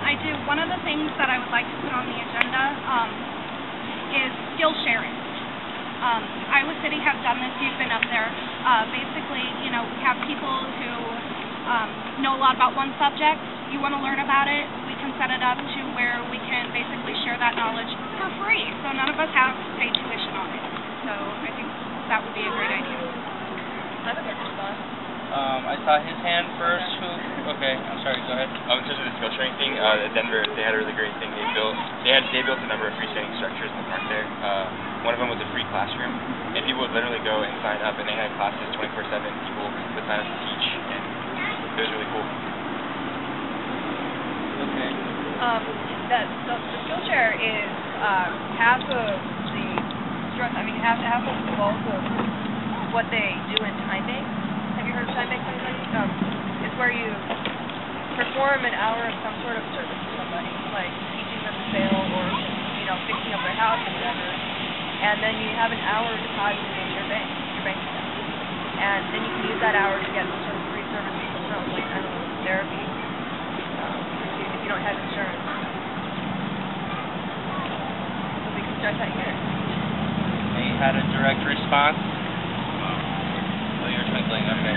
I do. One of the things that I would like to put on the agenda is skill sharing. Iowa City have done this. You've been up there. Basically, you know, we have people who know a lot about one subject. You want to learn about it, we can set it up to where we can basically share that knowledge for free. So none of us have to pay tuition on it. So I think that would be a great idea. I have a good response. I saw his hand first. Okay, I'm sorry, go ahead. In terms of the skill sharing thing, at Denver, they had a really great thing. They built a number of freestanding structures in the park there. One of them was a free classroom, and people would literally go and sign up, and they had classes 24/7. People would sign up to teach, and it was really cool. Okay. The skill share is half of the stress. I mean, half of the bulk of what they do in time-based. Have you heard of time-based? It's where you perform an hour of some sort of service to somebody, like teaching them to sail or, you know, fixing up their house or whatever. And then you have an hour deposited in your bank account. And then you can use that hour to get some sort of free services from, like, I don't know, therapy, if you don't have insurance. So we can start that here. They had a direct response. Oh, you're twinkling, okay.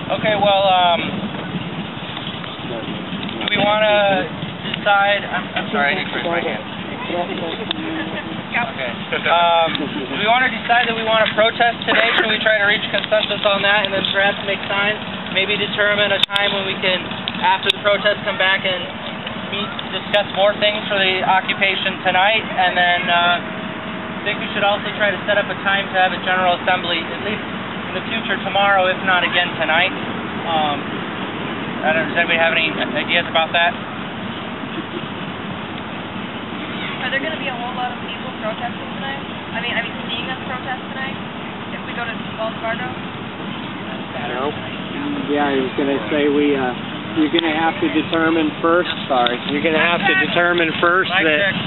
Okay, well, do we want to decide, I'm sorry, I didn't raise my hand. Okay. Do we want to decide that we want to protest today? Should we try to reach consensus on that and then perhaps make signs? Maybe determine a time when we can, after the protest, come back and meet, discuss more things for the occupation tonight, and then I think we should also try to set up a time to have a General Assembly, at least in the future tomorrow, if not again tonight. Does anybody have any ideas about that? Are there going to be a whole lot of people protesting tonight? I mean, seeing us protest tonight? If we go to Wells Fargo? No. Yeah, I was going to say you're going to have to determine first. Sorry. You're going to have to determine first that.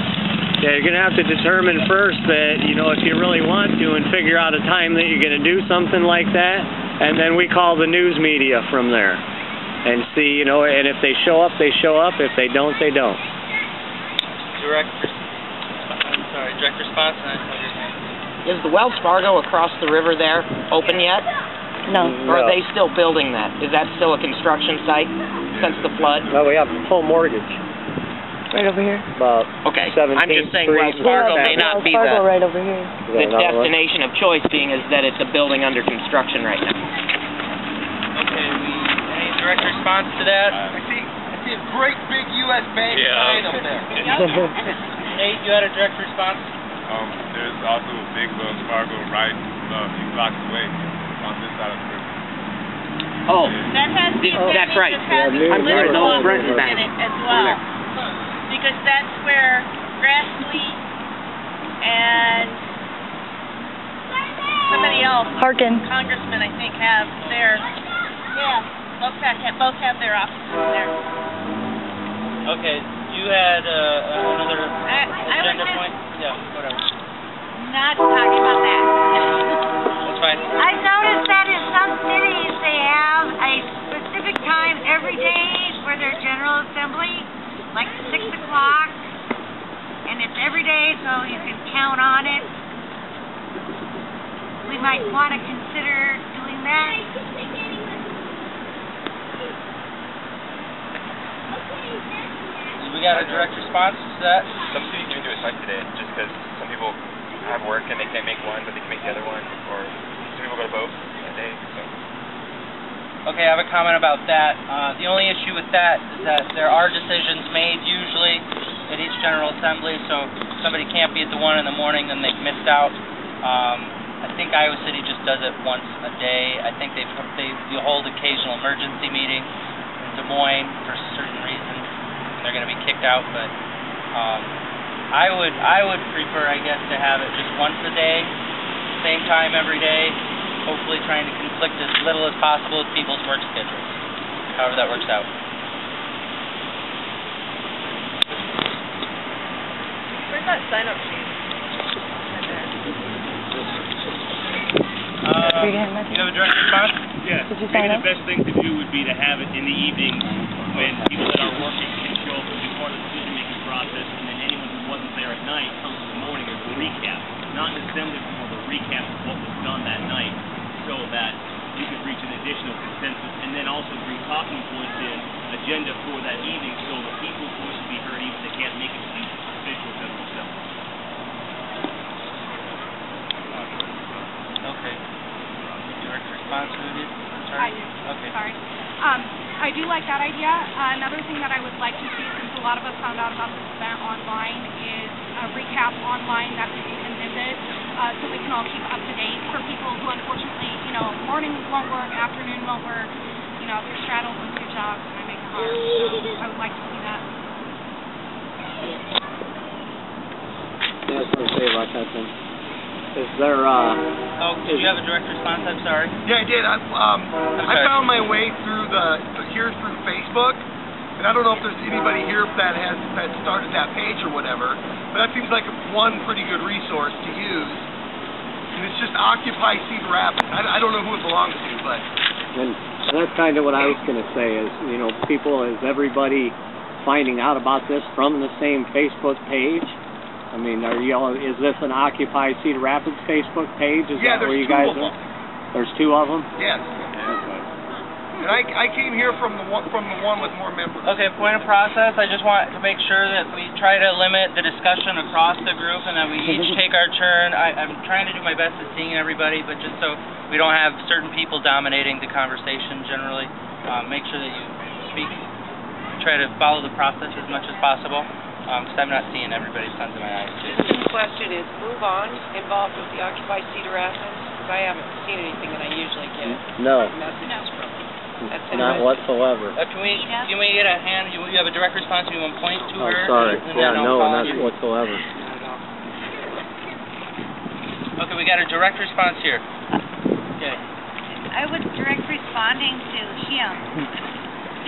Yeah, you're going to have to determine first that, you know, if you really want to, and figure out a time that you're going to do something like that, and then we call the news media from there and see, you know, and if they show up, they show up. If they don't, they don't. Direct response. Is the Wells Fargo across the river there open yet? No. Or are they still building that? Is that still a construction site since the flood? No, we have full mortgage. Right over here. About okay. 17th I'm just saying Street. Wells Fargo may not be Wells Fargo right over here. The destination of choice, being is that it's a building under construction right now. Okay, any direct response to that? I see a great big U.S. bank sign up there. Nate, you had a direct response? There's also a big Wells Fargo right a few blocks away on this side of the river. Oh, that's right. I'm sorry, no, Brent in it as well. Because that's where Grassley and somebody else, Harkin. congressman, I think, have their, both have their offices there. Okay, you had another agenda point? Yeah, whatever. Not talking about that. That's fine. I've noticed that in some cities they have a specific time every day for their General Assembly, like 6 o'clock, and it's every day, so you can count on it. We might want to consider doing that. So we got a direct response to that? Some cities even do a site today, just because some people have work and they can't make one, but they can make the other one, or some people go to both that day. So. Okay, I have a comment about that. The only issue with that is that there are decisions made usually at each General Assembly, so if somebody can't be at the one in the morning, then they've missed out. I think Iowa City just does it once a day. I think they hold occasional emergency meetings in Des Moines for certain reasons. They're going to be kicked out, but I would prefer, I guess, to have it just once a day, same time every day, hopefully trying to conflict as little as possible with people's work schedules, however that works out. Where's that sign-up sheet? Right there. you get a message? You have a direct response? Yes. Did you Maybe sign the up? best thing to do would be to have it in the evenings when people that are working can show up and be part of the decision-making process, and then anyone who wasn't there at night comes in the morning as a recap. Not an assembly, but more of a recap of what was done that night, so that you could reach an additional consensus, and then also bring talking points in, agenda for that evening, so the people's voice will be heard even if they can't make it to the official general assembly. Okay. Direct response needed? I do. Okay. Sorry. I do like that idea. Another thing that I would like to see, since a lot of us found out about this event online, is a recap online that people can visit, so we can all keep up to date. For people who unfortunately, mornings won't work, afternoon won't work, if you're straddled with two jobs, and I make it hard. So I would like to see that. Yeah, I was going to say about that then. Is there, Did you have a direct response? I'm sorry. Yeah, I did. I found my way through through Facebook, and I don't know if there's anybody here that started that page or whatever, but that seems like one pretty good resource to use. And it's just Occupy Cedar Rapids. I don't know who it belongs to, but. and that's kind of what I was going to say is, is everybody finding out about this from the same Facebook page? I mean, is this an Occupy Cedar Rapids Facebook page? Is that where you guys are? There's two of them? Yes. And I came here from the one with more members. Okay, point of process. I just want to make sure that we try to limit the discussion across the group and that we each take our turn. I'm trying to do my best at seeing everybody, but just so we don't have certain people dominating the conversation generally, make sure that you speak. Try to follow the process as much as possible. Because I'm not seeing everybody's tons of my eyes, too. The question is, move on, involved with the Occupy Cedar Rapids? Because I haven't seen anything that I usually get No. messages from. That's Not whatsoever. Can we get a hand? You have a direct response, you want to point to her? Oh, sorry. Yeah, no, not whatsoever. Okay, we got a direct response here. Okay. I was direct responding to him.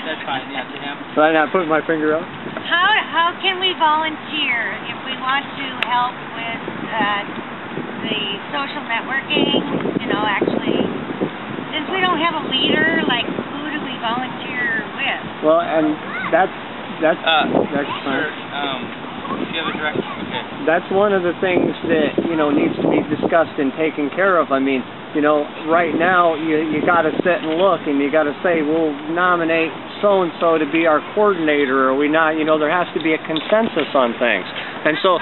That's fine, yeah, to him. Did I not put my finger up? How can we volunteer if we want to help with the social networking? Actually, since we don't have a leader, who do we volunteer with? Well, and that's fine. If you have a direct, okay. That's one of the things that needs to be discussed and taken care of. I mean, right now you got to sit and look, and you got to say we'll nominate so and so to be our coordinator, or we not. There has to be a consensus on things. And so,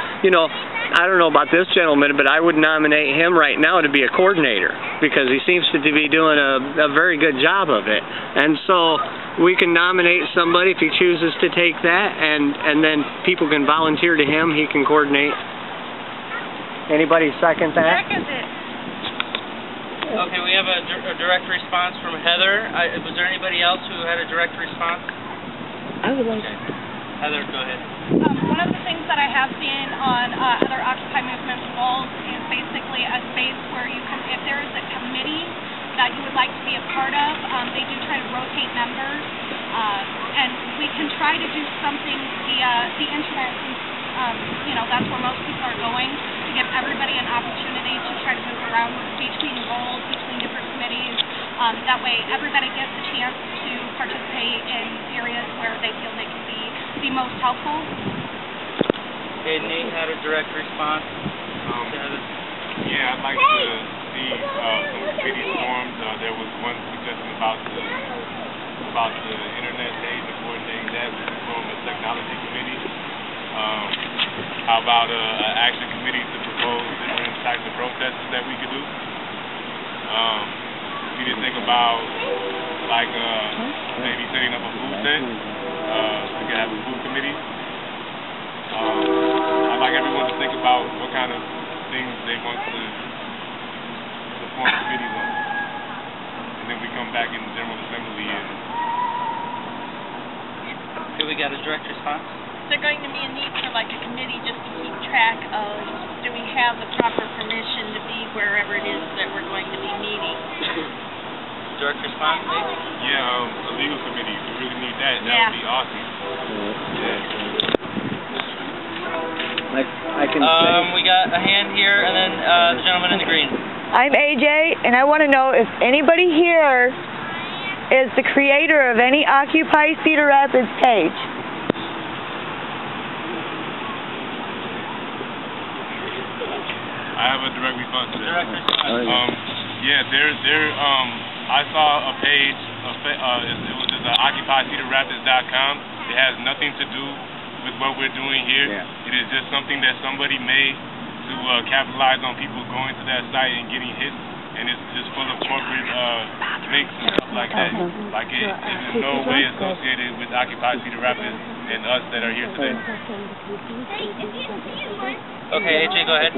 I don't know about this gentleman, but I would nominate him right now to be a coordinator because he seems to be doing a very good job of it. And so we can nominate somebody if he chooses to take that, and then people can volunteer to him. He can coordinate. Anybody second that? Second it. Okay, we have a direct response from Heather. Was there anybody else who had a direct response? I would like. Okay. Heather, go ahead. One of the things that I have seen on other Occupy movement walls is basically a space where you can, if there is a committee that you would like to be a part of, they do try to rotate members, and we can try to do something via the internet, since that's where most people are going, to give everybody an opportunity to try to move around between roles, between different committees. That way everybody gets a chance to participate in areas where they feel they can be the most helpful. Okay, Nate had a direct response. Yeah, I'd like to see some committees formed. There was one suggestion about the internet days and coordinating that. We could form a technology committee. How about an action committee to propose different types of protesters that we could do? We need to think about maybe setting up a food tent. We could have a food committee. I'd like everyone to think about what kind of things they want to form committees on. And then we come back in the General Assembly and... Okay, we got a direct response. Is there going to be a need for a committee just to keep track of, do we have the proper permission to be wherever it is that we're going to be meeting? Direct response, Nate? Yeah, a legal committee. We really need that. That would be awesome. I can say. We got a hand here, and then the gentleman in the green. I'm AJ, and I want to know if anybody here is the creator of any Occupy Cedar Rapids page. I have a direct response to that. I saw a page, it was just OccupyCedarRapids.com. It has nothing to do with what we're doing here. Yeah. It is just something that somebody made to capitalize on people going to that site and getting hit, and it's just full of corporate links and stuff like that. Like it is in no way associated with Occupy Cedar Rapids and us that are here today. Okay, AJ, go ahead.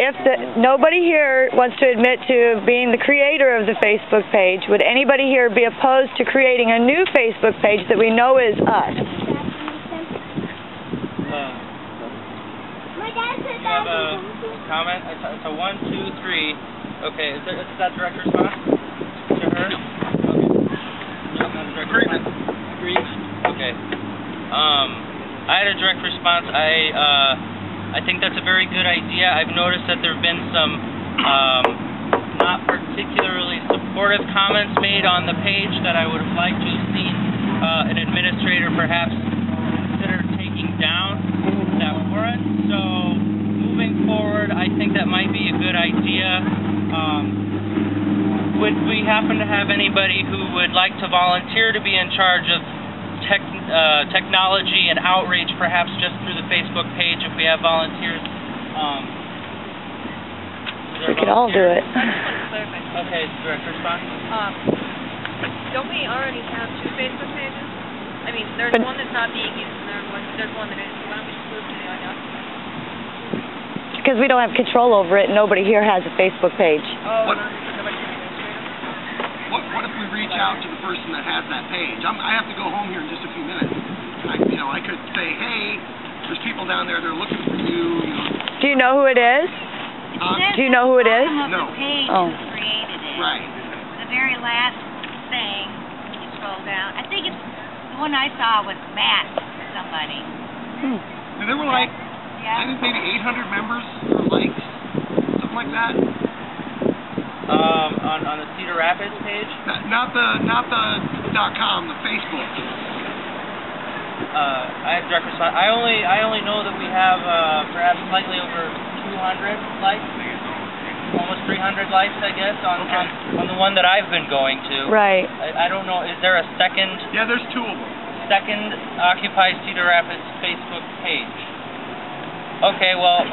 If nobody here wants to admit to being the creator of the Facebook page, would anybody here be opposed to creating a new Facebook page that we know is us? You have a comment? It's a 1, 2, 3. Okay, is that direct response to her? Okay. Agreement. Okay. I had a direct response. I think that's a very good idea. I've noticed that there have been some not particularly supportive comments made on the page that I would have liked to have seen an administrator perhaps consider taking down that warrant. So moving forward, I think that might be a good idea. Would we happen to have anybody who would like to volunteer to be in charge of technology and outreach, perhaps just through the Facebook page if we have volunteers? We could all do it. Okay, direct response. Don't we already have 2 Facebook pages? I mean, there's one that's not being used, and there's one that is. Why don't we just move to the other? Because we don't have control over it, and nobody here has a Facebook page. Oh, What if we reach out to the person that has that page? I have to go home here in just a few minutes. I could say, hey, there's people down there. They're looking for you. Do you know who it is? Do you know who it is? No. The page Oh. who created it. Right. The very last thing, when you scroll down, I think it's the one I saw was Matt or somebody. And there were like, I think maybe 800 members or likes, something like that. On the Cedar Rapids page? Not the .com, the Facebook. I have direct response. I only know that we have perhaps slightly over 200 likes, almost 300 likes, I guess, on the one that I've been going to. Right. I don't know. Is there a second? Yeah, there's 2 of them. Second Occupy Cedar Rapids Facebook page. Okay, well.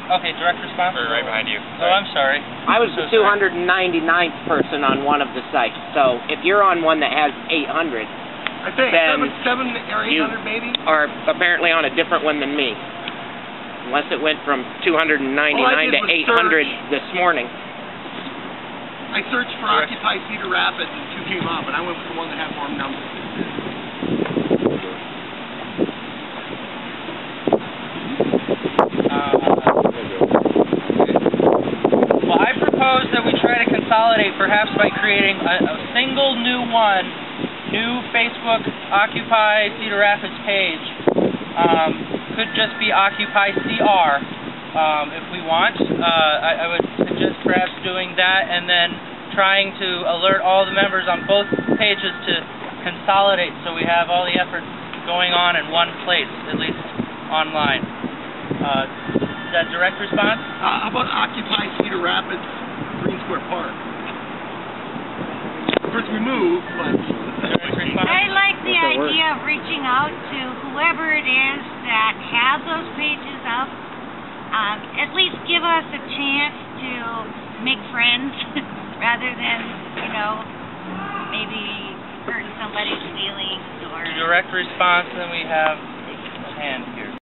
Okay, direct response? We're right behind you. Oh, I'm sorry. I was the 299th person on one of the sites, so if you're on one that has 800, I think then 7 or 800 maybe. Are apparently on a different one than me. Unless it went from 299 to 800 this morning. I searched for Occupy Cedar Rapids and 2 came up, and I went with the one that had more numbers. Well, I propose that we try to consolidate perhaps by creating a single new Facebook Occupy Cedar Rapids page. Could just be Occupy CR if we want. I would suggest perhaps doing that and then trying to alert all the members on both pages to consolidate so we have all the efforts going on in one place, at least online. Is that direct response? How about Occupy Cedar Rapids, Green Square Park? Of course, we moved, but... I like the idea of reaching out to whoever it is that has those pages up. At least give us a chance to make friends rather than, maybe hurting somebody's feelings or... Direct response, and then we have hand.